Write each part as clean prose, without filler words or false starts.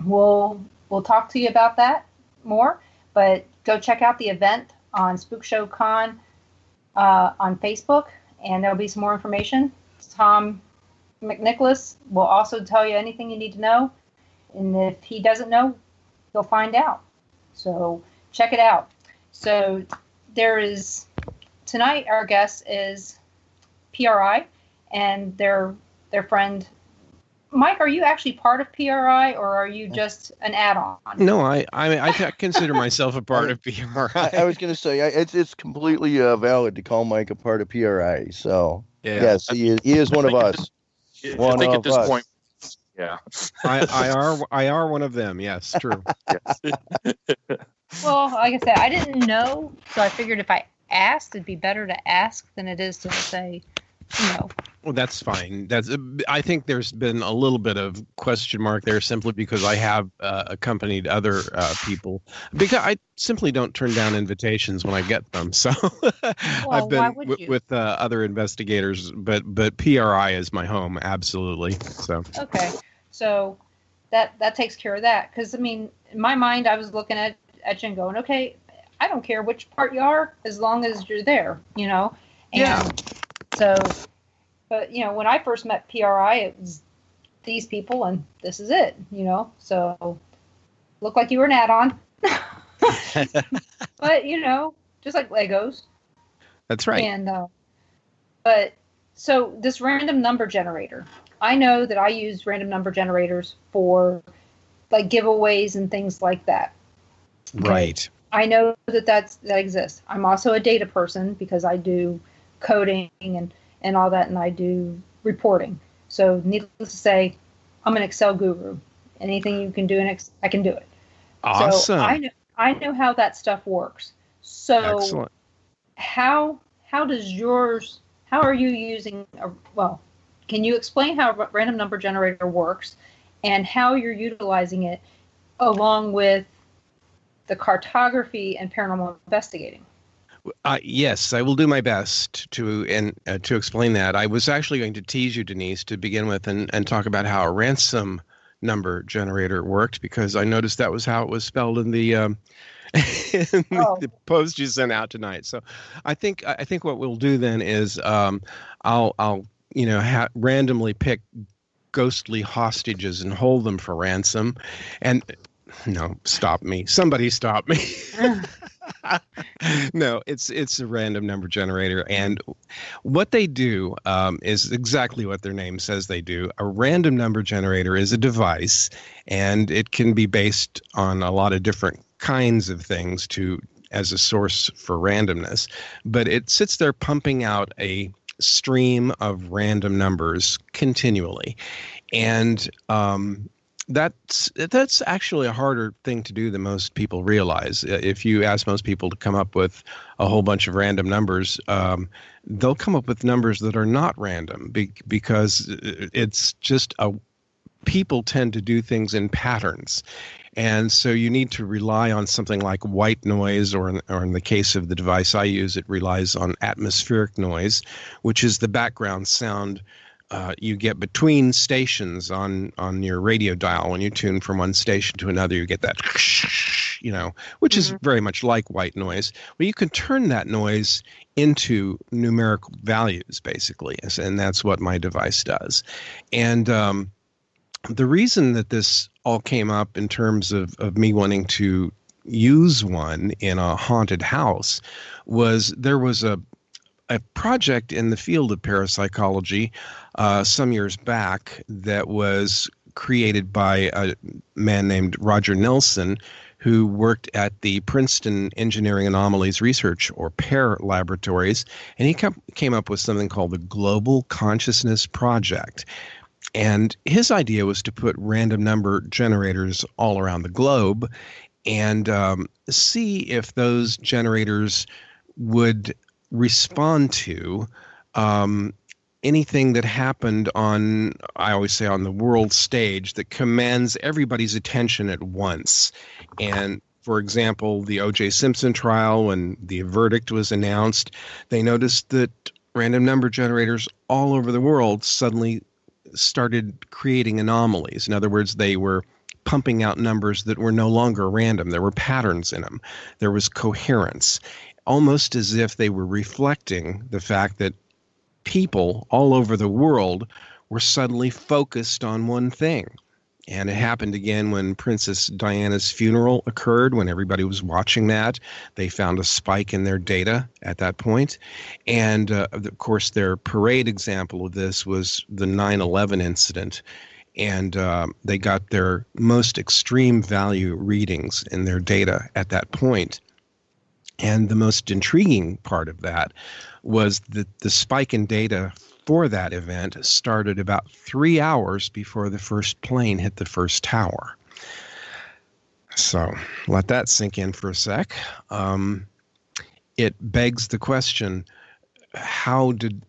we'll talk to you about that more. But go check out the event on Spook Show Con on Facebook, and there'll be some more information. Tom McNicholas will also tell you anything you need to know, and if he doesn't know, he'll find out. So check it out. So there is tonight. Our guest is PRI and their friend. Mike, are you actually part of PRI, or are you just an add-on? No, I consider myself a part of PRI. I was going to say it's completely valid to call Mike a part of PRI. So yes, he is one of us. I think at this point, yeah, I are one of them. Yes, true. Yes. Well, like I said, I didn't know, so I figured if I asked, it'd be better to ask than it is to say, Well, that's fine. I think there's been a little bit of question mark there simply because I have accompanied other people, because I simply don't turn down invitations when I get them. So I've been with other investigators, but PRI is my home. Absolutely. So. Okay. So that takes care of that. Because, I mean, in my mind, I was looking at you and going, okay, I don't care which part you are as long as you're there, And yeah. So, but, when I first met PRI, it was these people and this is it, So, looked like you were an add-on. But, just like Legos. That's right. And, but, so this random number generator, I know that I use random number generators for, like, giveaways and things like that. Right. I know that exists. I'm also a data person because I do coding and all that, and I do reporting. So needless to say, I'm an Excel guru. Anything you can do in Excel, I can do it. Awesome. So I know how that stuff works. So excellent. How are you using can you explain how a random number generator works and how you're utilizing it along with the cartography and paranormal investigating? Yes, I will do my best to explain that. I was actually going to tease you, Denise, to begin with and talk about how a ransom number generator worked, because I noticed that was how it was spelled in the the post you sent out tonight. So I think what we'll do then is I'll randomly pick ghostly hostages and hold them for ransom. And no, stop me. Somebody stop me. No, it's a random number generator, and what they do is exactly what their name says they do. A random number generator is a device, and it can be based on a lot of different kinds of things as a source for randomness, but it sits there pumping out a stream of random numbers continually, and that's actually a harder thing to do than most people realize. If you ask most people to come up with a whole bunch of random numbers, they'll come up with numbers that are not random because it's just people tend to do things in patterns. And so you need to rely on something like white noise, or in the case of the device I use, it relies on atmospheric noise, which is the background sound you get between stations on your radio dial. When you tune from one station to another, you get that, which is very much like white noise. Well, you can turn that noise into numerical values, basically, and that's what my device does. And the reason that this all came up in terms of me wanting to use one in a haunted house was there was a project in the field of parapsychology some years back that was created by a man named Roger Nelson, who worked at the Princeton Engineering Anomalies Research, or PARE laboratories, and he came up with something called the Global Consciousness Project. And his idea was to put random number generators all around the globe and see if those generators would respond to anything that happened on, I always say, on the world stage that commands everybody's attention at once. And for example, the O.J. Simpson trial, when the verdict was announced, they noticed that random number generators all over the world suddenly started creating anomalies. In other words, they were pumping out numbers that were no longer random. There were patterns in them. There was coherence, almost as if they were reflecting the fact that people all over the world were suddenly focused on one thing. And it happened again when Princess Diana's funeral occurred, when everybody was watching that. They found a spike in their data at that point. And, of course, their parade example of this was the 9/11 incident. And they got their most extreme value readings in their data at that point. And the most intriguing part of that was that the spike in data for that event started about 3 hours before the first plane hit the first tower. So let that sink in for a sec. It begs the question, how did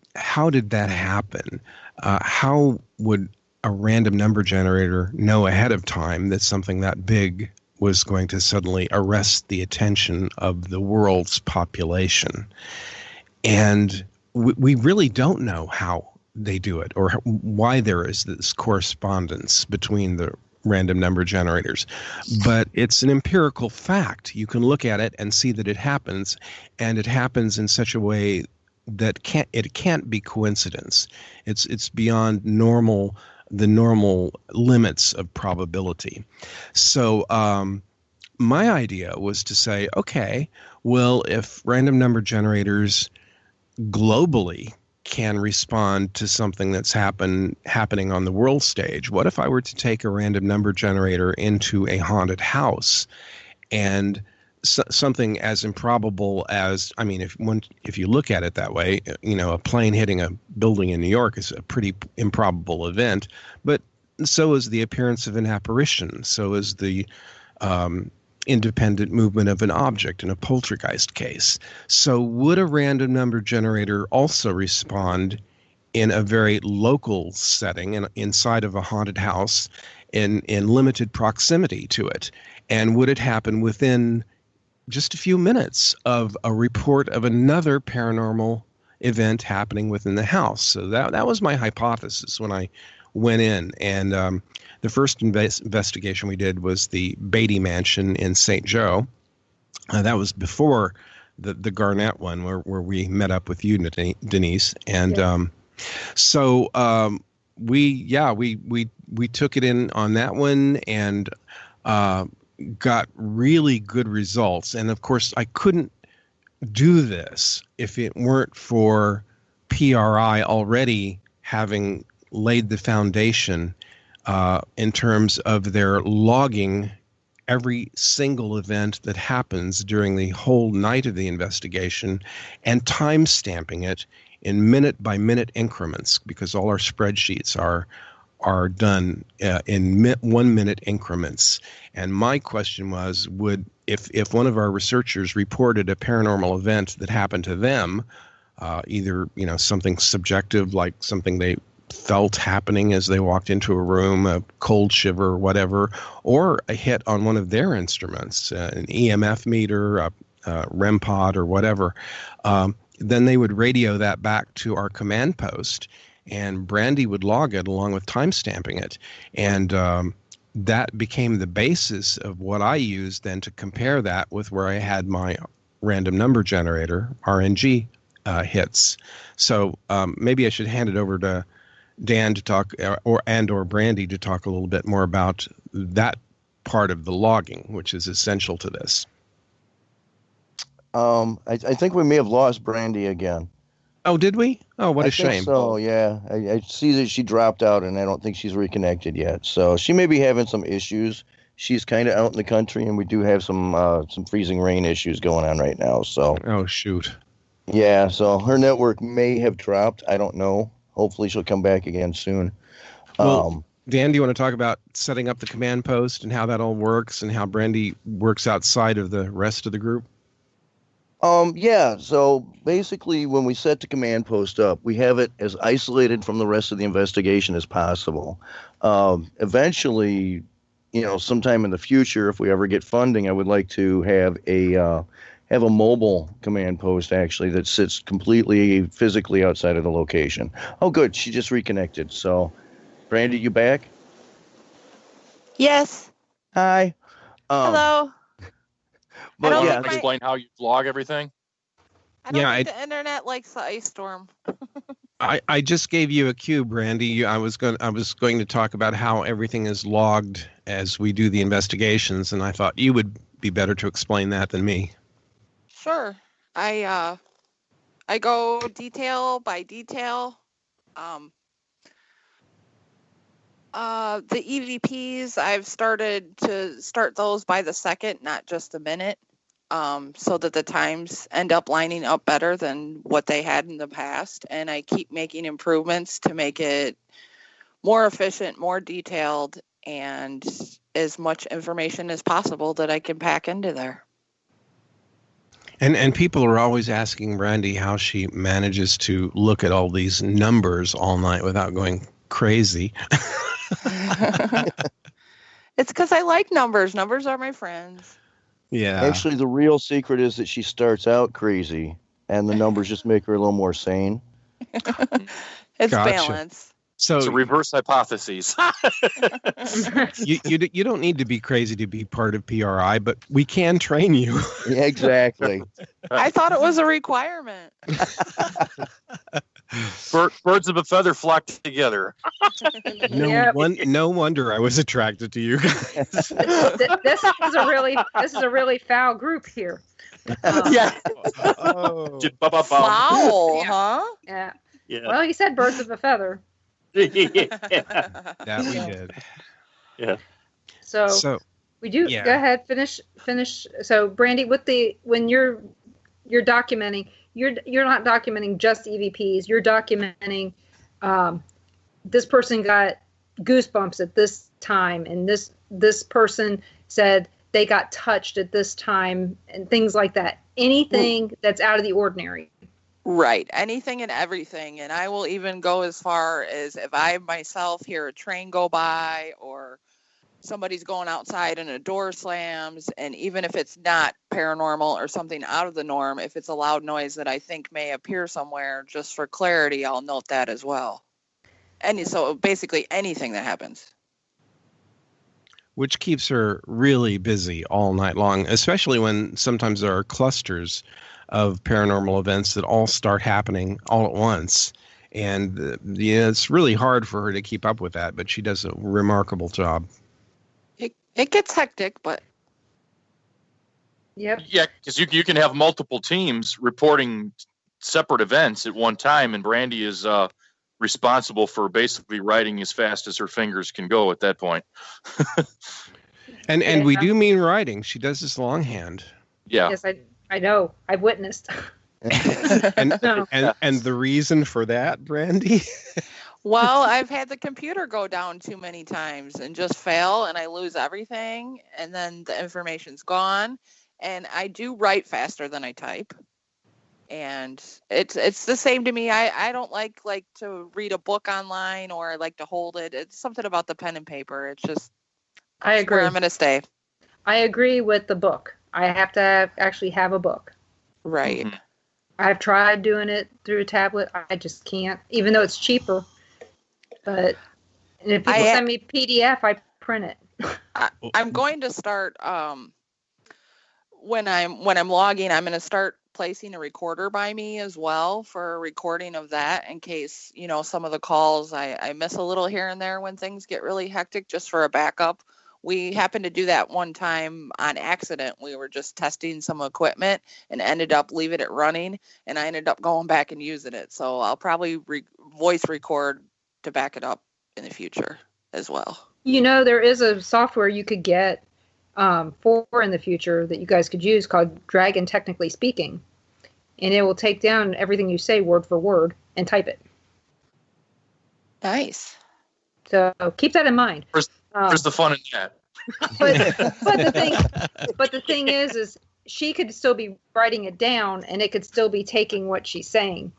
that happen? How would a random number generator know ahead of time that something that big was going to suddenly arrest the attention of the world's population? And we really don't know how they do it or why there is this correspondence between the random number generators. But it's an empirical fact. You can look at it and see that it happens, and it happens in such a way that it can't be coincidence. It's beyond the normal limits of probability. So my idea was to say, okay, well, if random number generators globally can respond to something that's happening on the world stage, what if I were to take a random number generator into a haunted house and something as improbable as, I mean, if you look at it that way, a plane hitting a building in New York is a pretty improbable event, but so is the appearance of an apparition, so is the independent movement of an object in a poltergeist case. So would a random number generator also respond in a very local setting inside of a haunted house in limited proximity to it? And would it happen within just a few minutes of a report of another paranormal event happening within the house? So that was my hypothesis when I went in. And the first investigation we did was the Beatty Mansion in St. Joe. That was before the Garnett one, where we met up with you, Denise. And we took it in on that one and got really good results. And of course, I couldn't do this if it weren't for PRI already having laid the foundation in terms of their logging every single event that happens during the whole night of the investigation and time stamping it in minute-by-minute increments, because all our spreadsheets are done in 1 minute increments. And my question was, if one of our researchers reported a paranormal event that happened to them, either something subjective like something they felt happening as they walked into a room, a cold shiver or whatever, or a hit on one of their instruments, an EMF meter, a REM pod or whatever, then they would radio that back to our command post, and Brandie would log it along with timestamping it. And that became the basis of what I used then to compare that with where I had my random number generator, RNG, hits. So maybe I should hand it over to Dan to talk, or Brandie to talk a little bit more about that part of the logging, which is essential to this. I think we may have lost Brandie again. Oh, did we? Oh, what a shame. So, yeah. I see that she dropped out, and I don't think she's reconnected yet. So she may be having some issues. She's kind of out in the country, and we do have some freezing rain issues going on right now. So. Oh, shoot. Yeah, so her network may have dropped. I don't know. Hopefully she'll come back again soon. Well, Dan, do you want to talk about setting up the command post and how that all works and how Brandie works outside of the rest of the group? Yeah, so basically when we set the command post up, we have it as isolated from the rest of the investigation as possible. Eventually, sometime in the future, if we ever get funding, I would like to have a mobile command post actually that sits completely physically outside of the location. Oh, good. She just reconnected. So Brandie, you back? Yes. Hi. Hello. But don't yeah, think my- explain how you vlog everything. I don't Yeah, think the internet likes the ice storm. I just gave you a cue, Brandie. I was going to talk about how everything is logged as we do the investigations, and I thought you would be better to explain that than me. Sure. I go detail by detail. The EVPs, I've started to start those by the second, not just the minute, so that the times end up lining up better than what they had in the past. And I keep making improvements to make it more efficient, more detailed, and as much information as possible that I can pack into there. And people are always asking Brandie how she manages to look at all these numbers all night without going crazy. It's because I like numbers. Numbers are my friends. Yeah. actually, the real secret is that she starts out crazy, and the numbers just make her a little more sane. It's Gotcha. balance. So It's a reverse hypothesis. you don't need to be crazy to be part of PRI, but we can train you. Yeah, exactly. I thought it was a requirement. Birds of a feather flock together. No wonder I was attracted to you guys. This is a really foul group here. Yeah. Oh. Foul, Yeah. huh? Yeah. Yeah. Well, he said birds of a feather. That we did. Yeah. So we do. yeah. Go ahead. Finish. So, Brandie, when you're documenting, you're not documenting just EVPs. You're documenting this person got goosebumps at this time, and this person said they got touched at this time, and things like that. Anything that's out of the ordinary. Right. Anything and everything. And I will even go as far as if I myself hear a train go by or somebody's going outside and a door slams. And even if it's not paranormal or something out of the norm, if it's a loud noise that I think may appear somewhere, just for clarity, I'll note that as well. And so basically anything that happens. Which keeps her really busy all night long, especially when sometimes there are clusters of paranormal events that all start happening all at once. And it's really hard for her to keep up with that, but she does a remarkable job. It gets hectic, but... Yep. Yeah, because you can have multiple teams reporting separate events at one time, and Brandie is responsible for basically writing as fast as her fingers can go at that point. And we do mean writing. She does this longhand. Yeah. Yes, I know. I've witnessed. And the reason for that, Brandie? Well, I've had the computer go down too many times and just fail, and I lose everything, and then the information's gone. And I do write faster than I type. And it's the same to me. I don't like to read a book online, or I like to hold it. It's something about the pen and paper. It's just I agree. Where I'm going to stay. I agree with the book. I have to actually have a book. Right. Mm-hmm. I've tried doing it through a tablet. I just can't, even though it's cheaper. But if people send me PDF, I print it. I'm going to start when I'm logging. I'm going to start placing a recorder by me as well for a recording of that, in case some of the calls I miss a little here and there when things get really hectic, just for a backup. We happened to do that one time on accident. We were just testing some equipment and ended up leaving it running, and I ended up going back and using it. So I'll probably voice record to back it up in the future as well. There is a software you could get for in the future that you guys could use called Dragon Technically Speaking. And it will take down everything you say word for word and type it. Nice. So keep that in mind. Where's the fun in that? But the thing is she could still be writing it down, and it could still be taking what she's saying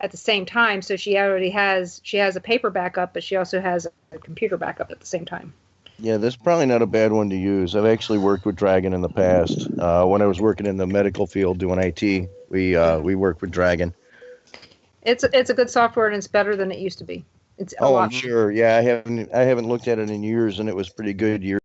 at the same time. So she has a paper backup, but she also has a computer backup at the same time. Yeah, that's probably not a bad one to use. I've actually worked with Dragon in the past. When I was working in the medical field doing IT, we worked with Dragon. It's a good software, and it's better than it used to be. It's a Oh, lot. I'm sure. Yeah, I haven't looked at it in years, and it was pretty good years